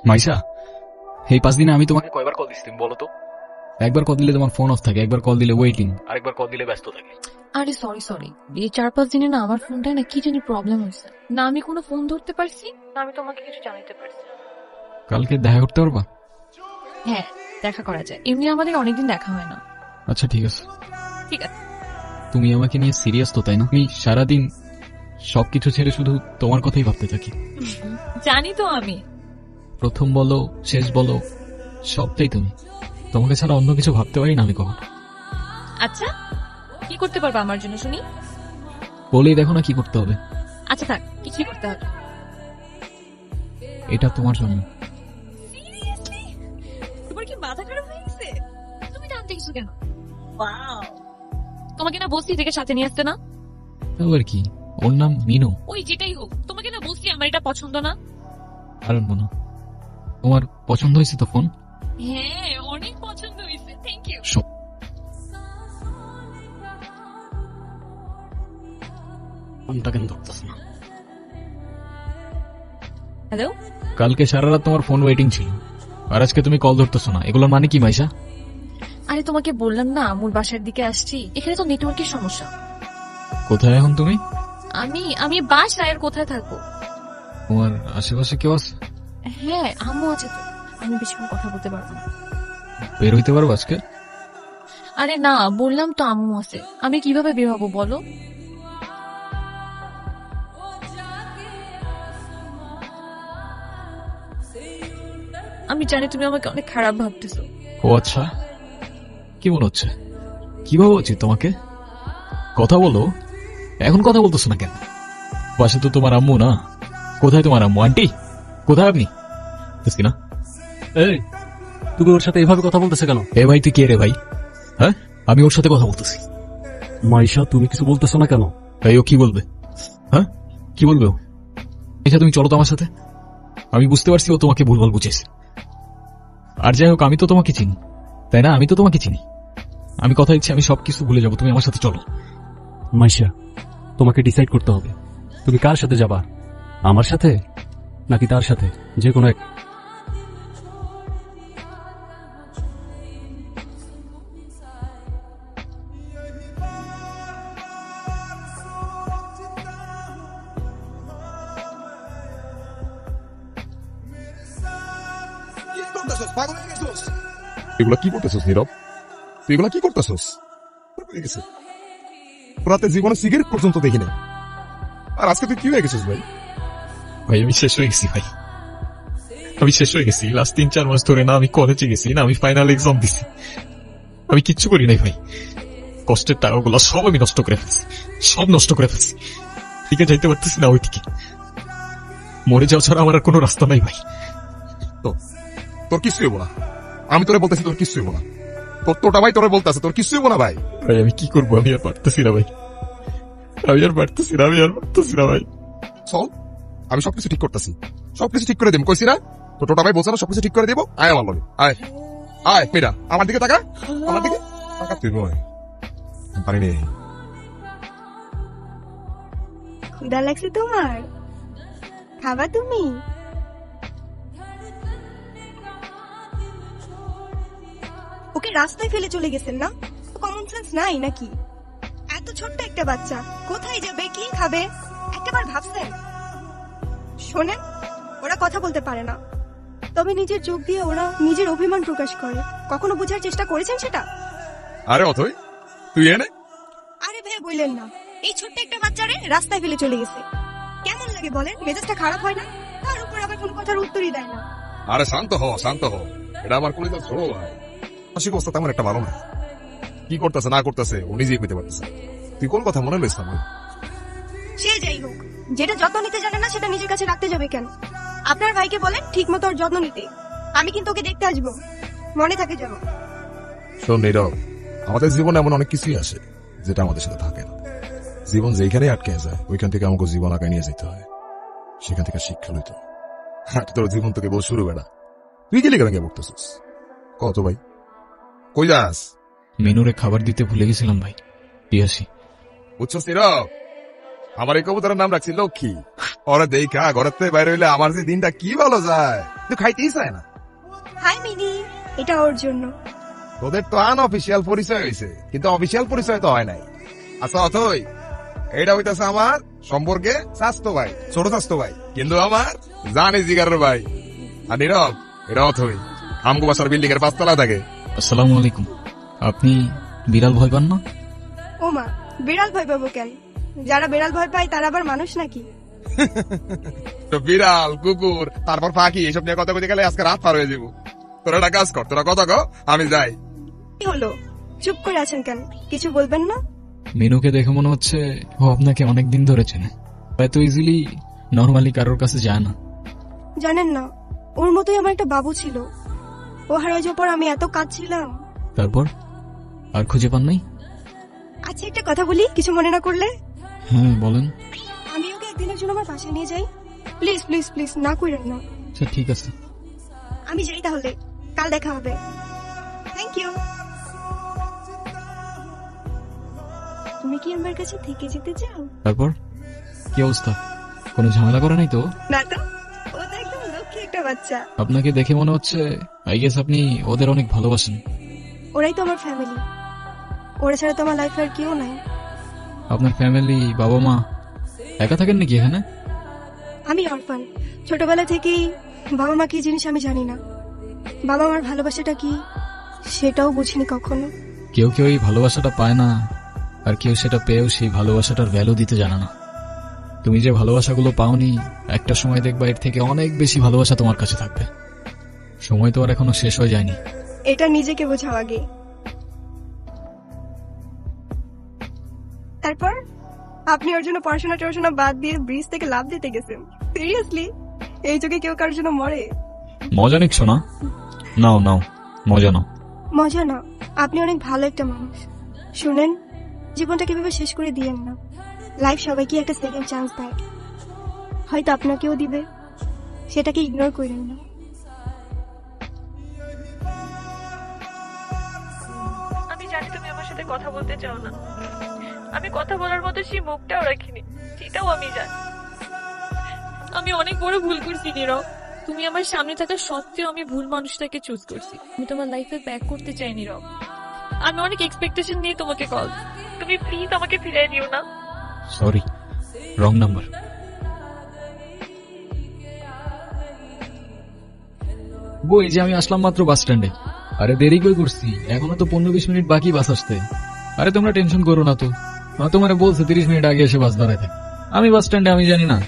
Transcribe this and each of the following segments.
মাইশা, এই 5 দিনে আমি তোমাকে কয়বার কল দিছি তুমি বলো তো? একবার কল দিলে তোমার ফোন অফ থাকে, একবার কল দিলে ওয়েটিং, আরেকবার কল দিলে ব্যস্ত থাকে। আরে সরি এই 4-5 দিনে না আমার ফোনটায় না কি জানি প্রবলেম হয়েছে, না আমি কোনো ফোন ধরতে পারছি না আমি তোমাকে কিছু জানাতে পারছি। কালকে দেখা করতে পারবা? হ্যাঁ দেখা করা যায়, এমনি আমাদের অনেকদিন দেখা হয় না। আচ্ছা ঠিক আছে। ঠিক আছে। তুমি আমাকে নিয়ে সিরিয়াস তো তাই না? আমি সারাদিন সবকিছু ছেড়ে শুধু তোমার কথাই ভাবতে থাকি। জানি তো আমি। প্রথম বলো শেষ বলো সবটাই তুমি। তোমাকে ছাড়া অন্য কিছু ভাবতে পারি না আমি কখন। আচ্ছা কি করতে পারবা আমার জন্য শুনি? বলেই দেখো না কি করতে হবে। আচ্ছা থাক, কিছুই করতে হবে। এটা তোমার জন্য। সিরিয়াসলি? তোমার কি মাথা খারাপ হয়ে গেছে? তুমি জানতে কিছু কেন? ওয়াও, তোমাকে না বলছি এটাকে সাথে নিয়ে আসতে না? আবার কি, ওর নাম মিনু। ওই যেটাই হোক, তোমাকে না বলছি আমার এটা পছন্দ না। আর না, তোমার পছন্দ হয়েছে তো ফোন? হ্যাঁ অনেক পছন্দ হয়েছে, থ্যাংক ইউ। ফোনটা কেন ধরতেছ না? হ্যালো। কালকে সারা রাত তোমার ফোন ওয়েটিং ছিল, আর আজকে তুমি কল ধরতেছো না, এগুলোর মানে কি মাইশা? আরে তোমাকে বললাম না আমুর বাসার দিকে আসছি, এখানে তো নেটওয়ার্কের সমস্যা। কোথায় এখন তুমি? আমি আমি বাসায়, আর কোথায় থাকবো? তোমার আশেপাশে কেউ আছে? হ্যাঁ আম্মু আছে তো, আমি বেশিক্ষণ কথা বলতে পারবো না। বের হইতে পারবো আজকে? আরে না বললাম তো আম্মু আছে, আমি কিভাবে বের হবো বলো? আমি জানি তুমি আমাকে অনেক খারাপ ভাবতেছো। ও আচ্ছা, কি মনে হচ্ছে? কি ভাবা উচিত তোমাকে? কথা বলো, এখন কথা বলতেছো না কেন? পাশে তো তোমার আম্মু না। কোথায় তোমার আম্মু? আন্টি কোথায় আপনি? বুঝছি না। এই তুমি ওর সাথে এভাবে কথা বলতেছে কেন? এ ভাই তুই কে রে ভাই? হ্যাঁ, আমি ওর সাথে কথা বলতেছি। মাইশা তুমি কিছু বলতেছো না কেন? এই ও কি বলবে? হ্যাঁ কি বলবে ও? আচ্ছা তুমি চলো তো আমার সাথে। আমি বুঝতে পারছি ও তোমাকে ভুলভাল বুঝেছে। আর যাই হোক আমি তো তোমাকে চিনি তাই না? আমি তো তোমাকে চিনি। আমি কথা দিচ্ছি আমি সবকিছু ভুলে যাবো, তুমি আমার সাথে চলো। মাইশা তোমাকে ডিসাইড করতে হবে, তুমি কার সাথে যাবা, আমার সাথে নাকি তার সাথে, যে কোনো এক। এগুলা কি করতেছস নীরব? তুই এগুলা কি করতেছস? রাতে জীবনে সিগারেট পর্যন্ত দেখি না, আর আজকে তুই কি হয়ে গেছিস ভাই? ভাই আমি শেষ হয়ে গেছি ভাই, আমি শেষ হয়ে গেছি। লাস্ট 3-4 মাস ধরে না আমি কলেজে গেছি, না আমি ফাইনাল এক্সাম দিছি, আমি কিচ্ছু করি নাই ভাই। কষ্টের টাকাগুলো সব আমি নষ্ট করে ফেলছি, সব নষ্ট করে ফেলছি। দিকে যাইতে পারতেছি না ওইদিকে, মরে যাওয়া ছাড়া আমার আর কোনো রাস্তা নাই ভাই। তোর কিছু হইব না, আমি তোরে বলতেছি তোর কিছু হইব না। তোরটা ভাই তোরে বলতেছে তোর কিছু হইব না ভাই। ভাই আমি কি করবো, আমি আর পারতেছি না ভাই, আমি আর পারতেছি না, আমি আর পারতেছি না ভাই। চল আমি সবকিছু ঠিক করতেছি, সবকিছু ঠিক করে দেব কইছি না? তো টোটা ভাই বলছে না সবকিছু ঠিক করে দেবো। আয় আমার লগে, আয় আয় মেয়েরা আমার দিকে তাকা, আমার দিকে তাকা। তুই বল পারি নেই। ক্ষুধা লাগছে তোমার? খাবা তুমি? ওকে রাস্তায় ফেলে চলে গেছেন না? কমন সেন্স নাই নাকি? এত ছোট্ট একটা বাচ্চা কোথায় যাবে, কি খাবে, একটাবার ভাবছেন? শোনেন, ওরা কথা বলতে পারে না, তবে নিজের চোখ দিয়ে ওরা নিজের অভিমান প্রকাশ করে। কখনো বোঝার চেষ্টা করেছেন সেটা? আরে অথই তুই এনে। আরে ভাই বললেন না, এই ছোট্ট একটা বাচ্চারে রাস্তায় ফেলে চলে গেছে। কেমন লাগে বলেন? মেজাজটা খারাপ হয় না? তার উপর আবার কোনো কথার উত্তরই দেয় না। আরে শান্ত হ শান্ত হ, এটা আমার কলিজা ছোট ভাই। মানসিক অবস্থা তেমন একটা ভালো না, কি করতেছে না করতেছে ও নিজেই কইতে পারতেছে। তুই কোন কথা মনে লইস না? সে যাই হোক, যেটা যত্ন নিতে জানে না সেটা নিজের কাছে রাখতে যাবে কেন? আপনার ভাইকে বলেন ঠিক মতো ওর যত্ন নিতে। আমি কিন্তু ওকে দেখতে আসবো, মনে থাকে যেন। শোন নীরব, আমাদের জীবনে এমন অনেক কিছুই আসে যেটা আমাদের সাথে থাকে না। জীবন যেখানে আটকে যায় ওইখান থেকে আমাকে জীবন আগায় নিয়ে যেতে হয়, সেখান থেকে শিক্ষা লইতে হয়। তোর জীবন তোকে বল শুরু বেড়া, তুই গেলি কেন বলতেছিস? কত ভাই কই যাস? মেনুরে খাবার দিতে ভুলে গেছিলাম ভাই, পিয়াসি। বুঝছস নীরব, আমার এই কবুতরের নাম রাখছি লক্ষ্মী। ওরা দেখা ঘরের থেকে বাইরে হইলে আমার যে দিনটা কি ভালো যায়। তুই খাইতেই চায় না। হাই মিনি, এটা ওর জন্য। তোদের তো আনঅফিসিয়াল পরিচয় হয়েছে, কিন্তু অফিসিয়াল পরিচয় তো হয় নাই। আচ্ছা অথই, এটা হইতাছে আমার সম্পর্কে স্বাস্থ্য ভাই, ছোট স্বাস্থ্য ভাই, কিন্তু আমার জানি জিগারের ভাই। আর নীরব, এটা অথই আমগো বাসার বিল্ডিং এর 5 তলা থাকে। আসসালামু আলাইকুম। আপনি বিড়াল ভয় পান না? ও মা, বিড়াল ভয় পাবো কেন? যারা বিড়াল ভয় পায় তারা আবার মানুষ নাকি? তো বিড়াল, কুকুর, তারপর পাখি, এসব নিয়ে কথা বলতে গেলে আজকে রাত পার হয়ে যাবো। তোরা একটা কাজ কর, তোরা কথা কও, আমি যাই। কি হলো, চুপ করে আছেন কেন? কিছু বলবেন না? মেনুকে দেখে মনে হচ্ছে ও আপনাকে অনেকদিন ধরে চেনে। এত ইজিলি নর্মালি কারোর কাছে যায় না। জানেন না, ওর মতোই আমার একটা বাবু ছিল। ও হারিয়ে যাওয়ার পর আমি এত কাঁদছিলাম। তারপর আর খুঁজে পান নাই? আচ্ছা, একটা কথা বলি, কিছু মনে না করলে? হ্যাঁ বলেন। আমি ওকে একদিনের জন্য আমার বাসায় নিয়ে যাই। প্লিজ প্লিজ প্লিজ, না করেন না। আচ্ছা ঠিক আছে। আমি যাই তাহলে, কাল দেখা হবে। Thank you. তুমি কি আমার কাছে থেকে যেতে চাও? তারপর কি অবস্থা? কোনো ঝামেলা করে নাই তো? না তো, ও তো একদম লক্ষ্মী একটা বাচ্চা। আপনাকে দেখে মনে হচ্ছে আই গেস আপনি ওদের অনেক ভালোবাসেন। ওরাই তো আমার ফ্যামিলি। ওরা ছাড়া তো আমার লাইফে আর কেউ নাই। আপনার ফ্যামিলি, বাবা মা একা থাকেন নাকি এখানে? আমি অরফান। ছোটবেলা থেকেই বাবা মা কি জিনিস আমি জানি না। বাবা মার ভালোবাসাটা কি সেটাও বুঝিনি কখনো। কেউ কেউ এই ভালোবাসাটা পায় না, আর কেউ সেটা পেয়েও সেই ভালোবাসাটার ভ্যালু দিতে জানে না। তুমি যে ভালোবাসাগুলো পাওনি, একটা সময় দেখবা এর থেকে অনেক বেশি ভালোবাসা তোমার কাছে থাকবে। সময় তো আর এখনো শেষ হয়ে যায়নি। এটা নিজেকে বোঝাও আগে। তারপর আপনি ওর জন্য পড়াশোনা বাদ দিয়ে ব্রিজ থেকে লাফ দিতে গেছেন? সিরিয়াসলি? এই যুগে কেউ কারোর জন্য মরে? মজা নিচ্ছ না? নাও নাও, মজা নাও। মজা না, আপনি অনেক ভালো একটা মানুষ। শুনেন, জীবনটাকে ভেবে শেষ করে দিয়েন না। লাইফ সবাইকে একটা সেকেন্ড চান্স দেয়, হয়তো আপনাকেও দিবে। সেটাকে ইগনোর করেন না। আমি জানি তুমি আমার সাথে কথা বলতে চাও না। আমি কথা বলার মতো সেই মুখটাও রাখিনি, সেটাও আমি জানি। আমি অনেক বড় ভুল করছি নীরব। তুমি আমার সামনে থাকা সত্ত্বেও আমি ভুল মানুষটাকে চুজ করছি। আমি তোমার লাইফে ব্যাক করতে চাই নীরব। আমি অনেক এক্সপেকটেশন নিয়ে তোমাকে কল। তুমি প্লিজ আমাকে ফিরিয়ে দিও না। Sorry, wrong number. বই যে আমি আসলাম মাত্র বাস স্ট্যান্ডে। আরে দেরি কই করছি, এখনো তো 15-20 মিনিট বাকি বাস আসতে। আরে তোমরা টেনশন করো না তো, তোমারে বলছে 30 মিনিট আগে এসে বাস দাঁড়াতে। আমি বাস স্ট্যান্ডে, আমি জানি না।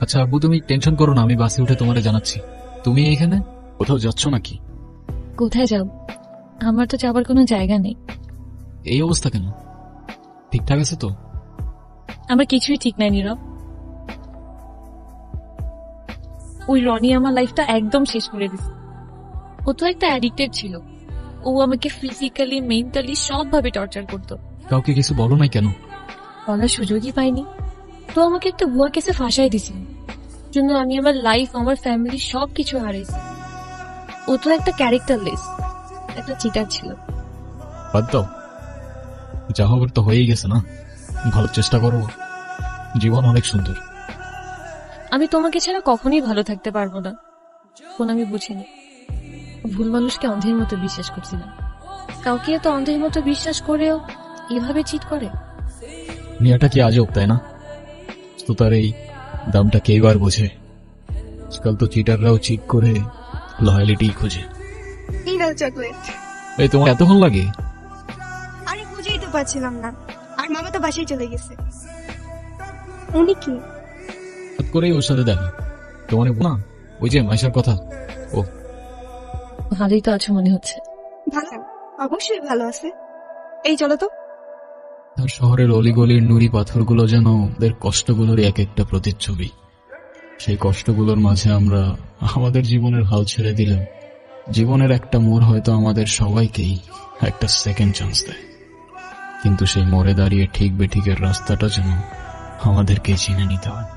আচ্ছা আব্বু, তুমি টেনশন করো না, আমি বাসে উঠে তোমারে জানাচ্ছি। তুমি এখানে কোথাও যাচ্ছ নাকি? কোথায় যাব? আমার তো যাবার কোনো জায়গা নেই। এই অবস্থা কেন? ঠিকঠাক আছে তো? আমার কিছুই ঠিক নাই নীরব। ওই রনি আমার লাইফটা একদম শেষ করে দিছে। ও তো একটা অ্যাডিক্টেড ছিল। ও আমাকে ফিজিক্যালি, মেন্টালি সবভাবে টর্চার করতো। কাউকে কিছু বলো নাই কেন? বলার সুযোগই পাইনি। তো আমাকে একটা ভুয়া কেসে ফাঁসাই দিছিল, জন্য আমি আমার লাইফ, আমার ফ্যামিলি সবকিছু হারাইছি। ও তো একটা ক্যারেক্টারলেস, একটা চিটার ছিল। বাদ দাও, যা হবার তো হয়েই গেছে না। ভালো চেষ্টা করো, জীবন অনেক সুন্দর। আমি তোমাকে ছাড়া কখনোই ভালো থাকতে পারবো না। কোন আমি বুঝিনি, ভুল মানুষকে অন্ধের মতো বিশ্বাস করছিলাম। কাউকে এত অন্ধের মতো বিশ্বাস করেও এভাবে চিট করে। মেয়েটা কি আজব, তাই না? তো তার এই দামটা কে বার বোঝে? আজকাল তো চিটাররাও চিট করে লয়ালিটি খোঁজে। এই নাও চকলেট। এই তোমার এতক্ষণ লাগে? আরে খুঁজেই তো পাচ্ছিলাম না, আর মামা তো বাসায় চলে গেছে। উনি কি? হঠাৎ করেই ওর সাথে দেখা। তোমার না ওই যে মাইশার কথা, ও। ভালোই তো আছো মনে হচ্ছে। ভালো, অবশ্যই ভালো আছে। এই চলো তো। আর শহরের অলিগলির নুড়ি পাথরগুলো যেন ওদের কষ্টগুলোর এক একটা প্রতিচ্ছবি। সেই কষ্টগুলোর মাঝে আমরা আমাদের জীবনের হাল ছেড়ে দিলাম। জীবনের একটা মোড় হয়তো আমাদের সবাইকেই একটা সেকেন্ড চান্স দেয়, কিন্তু সেই মোড়ে দাঁড়িয়ে ঠিক বেঠিকের রাস্তাটা যেন আমাদেরকেই চিনে নিতে হয়।